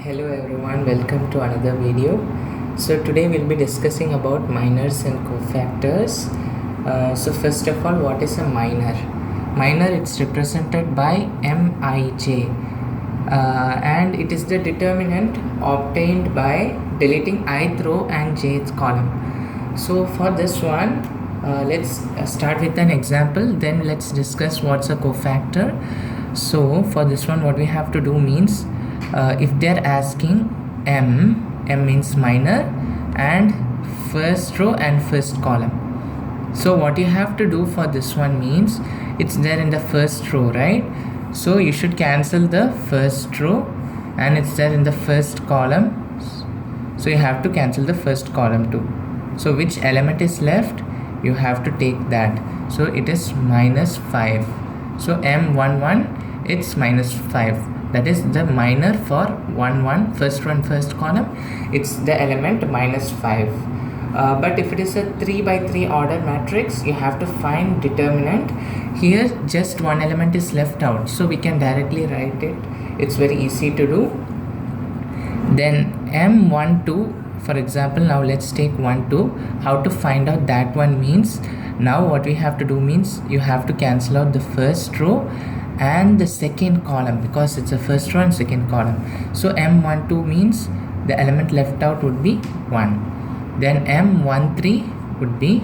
Hello everyone, welcome to another video. So today we'll be discussing about minors and cofactors. So first of all, what is a minor? Minor, it's represented by Mij, and it is the determinant obtained by deleting ith row and jth column. So for this one, let's start with an example, then let's discuss what's a cofactor. So for this one, what we have to do means, if they're asking m means minor and first row and first column. So what you have to do for this one means, it's there in the first row, right? So you should cancel the first row, and it's there in the first column, so you have to cancel the first column too. So which element is left, you have to take that. So it is minus 5. So m11, it's minus 5. That is the minor for 1 first row and first column. It's the element minus 5. But if it is a 3 by 3 order matrix, you have to find determinant. Here just one element is left out, so we can directly write it. It's very easy to do. Then m12, for example, now let's take 1 2. How to find out that one means, now what we have to do means, you have to cancel out the first row and the second column, because it's a first row and second column. So m12 means the element left out would be 1. Then m13 would be,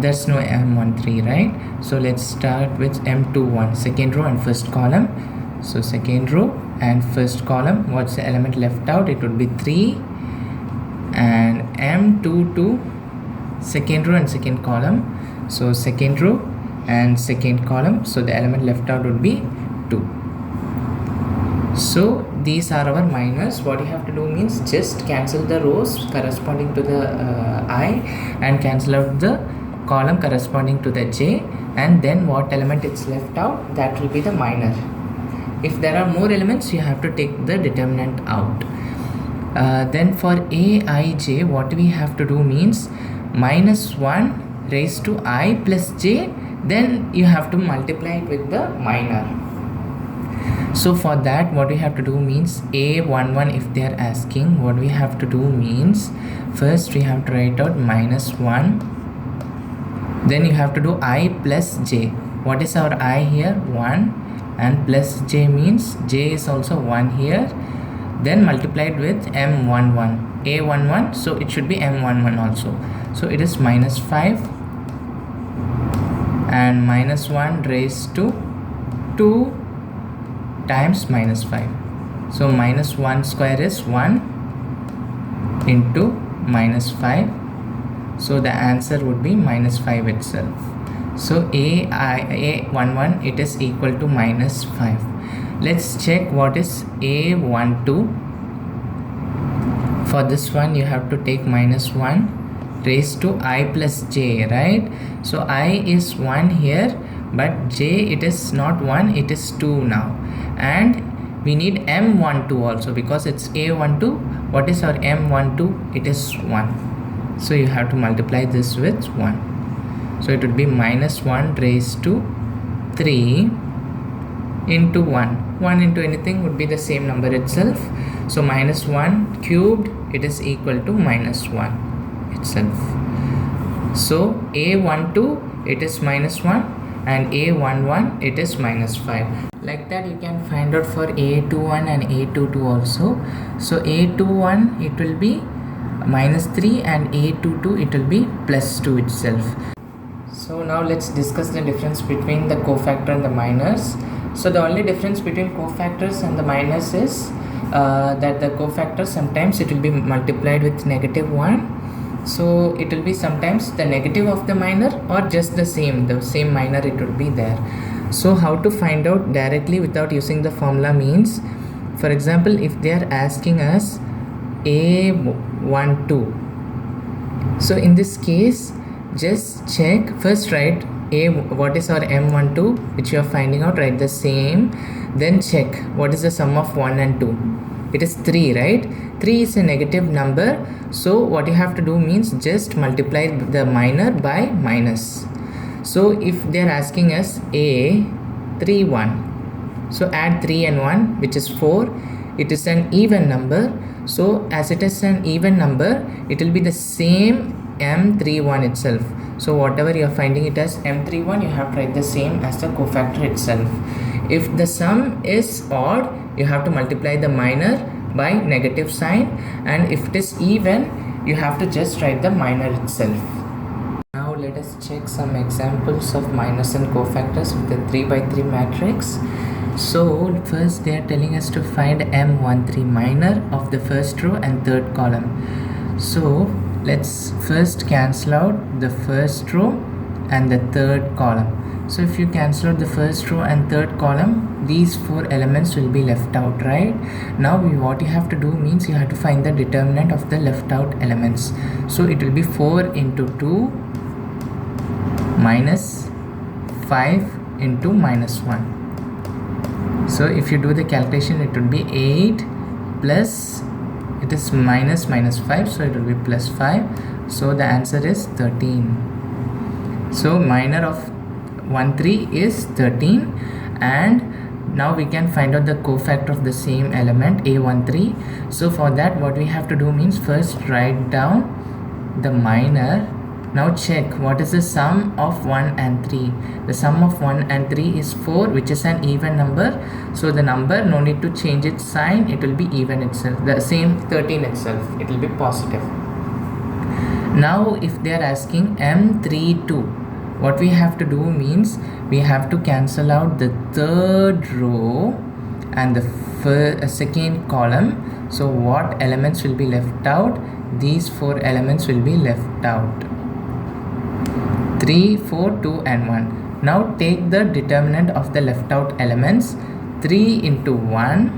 there's no m13, right? So let's start with m21, second row and first column. So second row and first column, what's the element left out? It would be 3. And m22, second row and second column. So second row and second column, so the element left out would be 2. So these are our minors. What you have to do means, just cancel the rows corresponding to the I and cancel out the column corresponding to the j, and then what element is left out, that will be the minor. If there are more elements, you have to take the determinant out. Then for aij, what we have to do means, minus 1 raised to I plus j, then you have to multiply it with the minor. So for that, what we have to do means, a11, if they are asking, what we have to do means, first we have to write out minus 1, then you have to do I plus j. What is our I here? 1, and plus j means j is also 1 here, then multiplied with m11, a11, so it should be m11 also. So it is minus 5 and minus 1 raised to 2 times minus 5. So minus 1 square is 1 into minus 5. So the answer would be minus 5 itself. So a11, it is equal to minus 5. Let's check what is a12. For this one, you have to take minus 1 raised to I plus j, right? So I is 1 here, but j, it is not 1, it is 2 now. And we need m12 also, because it's a12. What is our m12? It is 1. So you have to multiply this with 1. So it would be minus 1 raised to 3 into 1. 1 into anything would be the same number itself. So minus 1 cubed, it is equal to minus 1 itself. So a12, it is minus 1, and a11, it is minus 5. Like that you can find out for a21 and a22 also. So a21, it will be minus 3, and a22, it will be plus 2 itself. So now let's discuss the difference between the cofactor and the minors. So the only difference between cofactors and the minors is that the cofactor, sometimes it will be multiplied with negative 1. So it will be sometimes the negative of the minor, or just the same minor, it will be there. So how to find out directly without using the formula means, for example, if they are asking us a12, so in this case, just check, first write what is our m12, which you are finding out, write the same, then check what is the sum of 1 and 2. It is 3, right? 3 is a negative number, so what you have to do means, just multiply the minor by minus. So if they are asking us a31, so add 3 and 1, which is 4. it is an even number. So as it is an even number, it will be the same M31 itself. So whatever you are finding it as M31, you have to write the same as the cofactor itself. If the sum is odd, you have to multiply the minor by negative sign, and if it is even, you have to just write the minor itself. Now let us check some examples of minors and cofactors with the 3 by 3 matrix. So first they are telling us to find M13 minor of the first row and third column. So let's first cancel out the first row and the third column. So if you cancel out the first row and third column, these 4 elements will be left out, right? Now what you have to do means you have to find the determinant of the left out elements. So it will be 4 into 2 minus 5 into minus 1. So if you do the calculation, it will be 8 plus, it is minus 5, so it will be plus 5. So the answer is 13. So minor of 13 is 13, and now we can find out the cofactor of the same element A13. So for that, what we have to do means first write down the minor. Now check what is the sum of 1 and 3. The sum of 1 and 3 is 4, which is an even number. So the number, no need to change its sign, it will be even itself, the same 13 itself, it will be positive. Now if they are asking M32, what we have to do means we have to cancel out the third row and the second column. So what elements will be left out? These 4 elements will be left out. 3, 4, 2 and 1. Now take the determinant of the left out elements. 3 into 1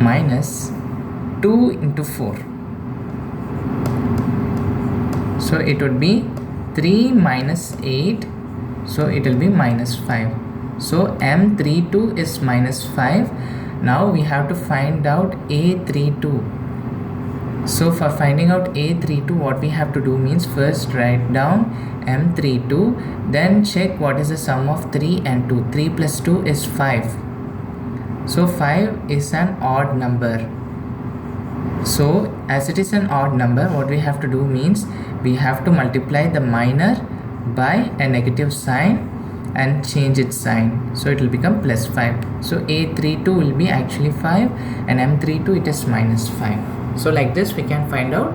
minus 2 into 4. So it would be 3 minus 8, so it will be minus 5. So M32 is minus 5. Now we have to find out A32. So for finding out A32, what we have to do means first write down M32, then check what is the sum of 3 and 2. 3 plus 2 is 5. So 5 is an odd number. So as it is an odd number, what we have to do means we have to multiply the minor by a negative sign and change its sign. So it will become plus 5. So A32 will be actually 5 and M32 it is minus 5. So like this we can find out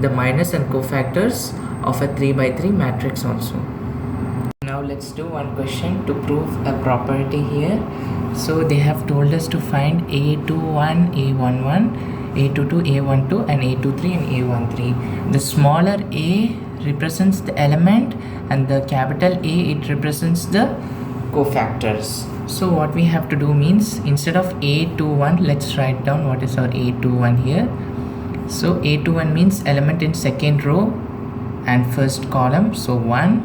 the minors and cofactors of a 3 by 3 matrix also. Now let's do one question to prove a property here. So they have told us to find A21, A11, A22, A12 and A23 and A13. The smaller A represents the element and the capital A, it represents the cofactors. So what we have to do means instead of A21, let's write down what is our A21 here. So A21 means element in second row and first column, so 1.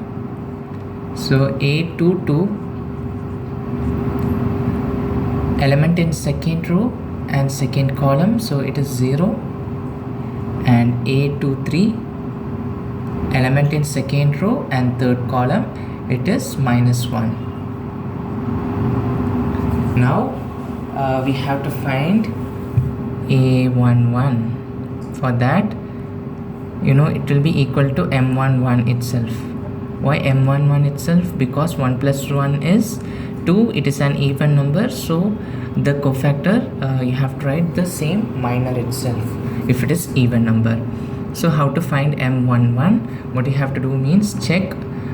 So A22 element in second row and second column, so it is 0. And A23 element in second row and third column, it is minus 1. Now we have to find A11. For that, it will be equal to M11 itself. Why M11 itself? Because 1 plus 1 is 2. It is an even number, so the cofactor you have to write the same minor itself if it is even number. So how to find M11? What you have to do means check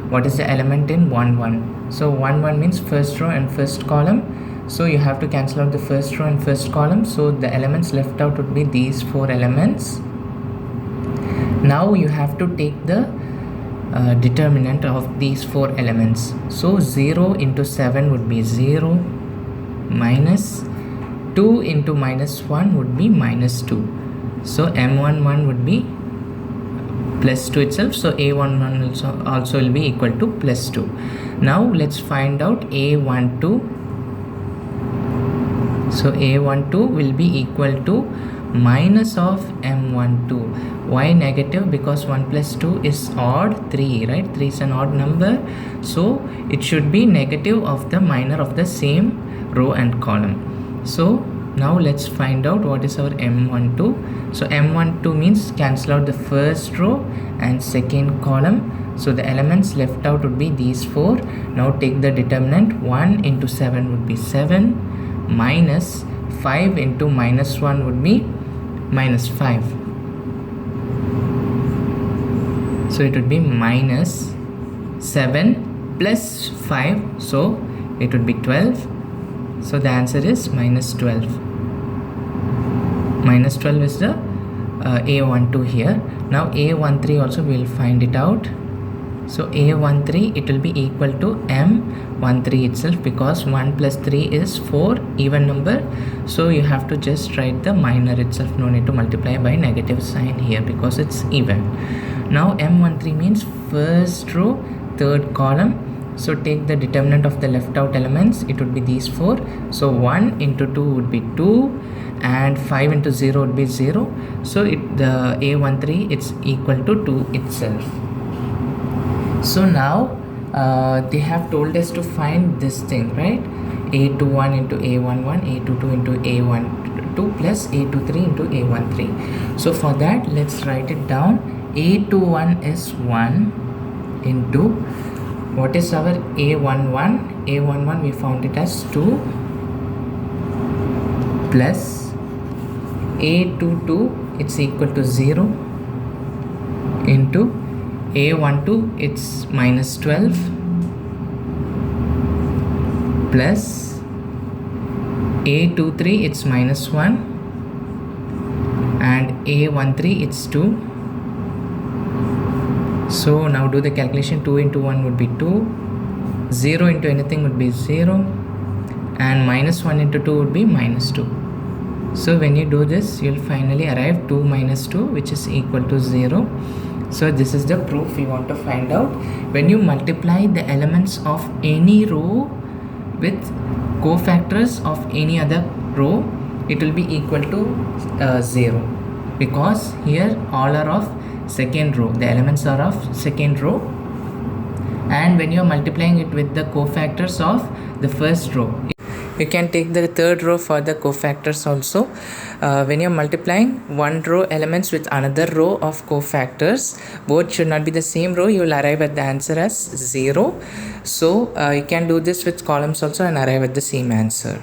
what is the element in 11. So 11 means first row and first column. So you have to cancel out the first row and first column. So the elements left out would be these 4 elements. Now you have to take the determinant of these 4 elements. So 0 into 7 would be 0, minus 2 into minus 1 would be minus 2. So M11 would be plus 2 itself. So A11 also will be equal to plus 2. Now let's find out A12. So A12 will be equal to minus of M12. Why negative? Because 1 plus 2 is odd, 3, right? 3 is an odd number. So it should be negative of the minor of the same row and column. So now let's find out what is our M12. So M12 means cancel out the first row and second column. So the elements left out would be these 4. Now take the determinant. 1 into 7 would be 7, minus 5 into minus 1 would be minus 5. So it would be minus 7 plus 5, so it would be 12. So the answer is minus 12. Minus 12 is the A12 here. Now A13 also we will find it out. So A13, it will be equal to M13 itself, because 1 plus 3 is 4, even number. So you have to just write the minor itself, no need to multiply by negative sign here because it's even. Now M13 means first row, third column. So take the determinant of the left out elements, it would be these 4. So 1 into 2 would be 2 and 5 into 0 would be 0. So the A13, it's equal to 2 itself. So now they have told us to find this thing, right? A21 into A11, A22 into A12 plus A23 into A13. So for that, let's write it down. A21 is 1 into, what is our A11? A11 we found it as 2 plus A22, it's equal to 0 into A12, it's minus 12 plus A23, it's minus 1 and A13, it's 2. So now do the calculation. 2 into 1 would be 2, 0 into anything would be 0, and minus 1 into 2 would be minus 2. So when you do this, you'll finally arrive 2 minus 2, which is equal to 0. So this is the proof we want to find out. When you multiply the elements of any row with cofactors of any other row, it will be equal to 0, because here all are of second row, the elements are of second row, and when you are multiplying it with the cofactors of the first row, you can take the third row for the cofactors also. When you are multiplying one row elements with another row of cofactors, both should not be the same row, you will arrive at the answer as 0. So you can do this with columns also and arrive at the same answer.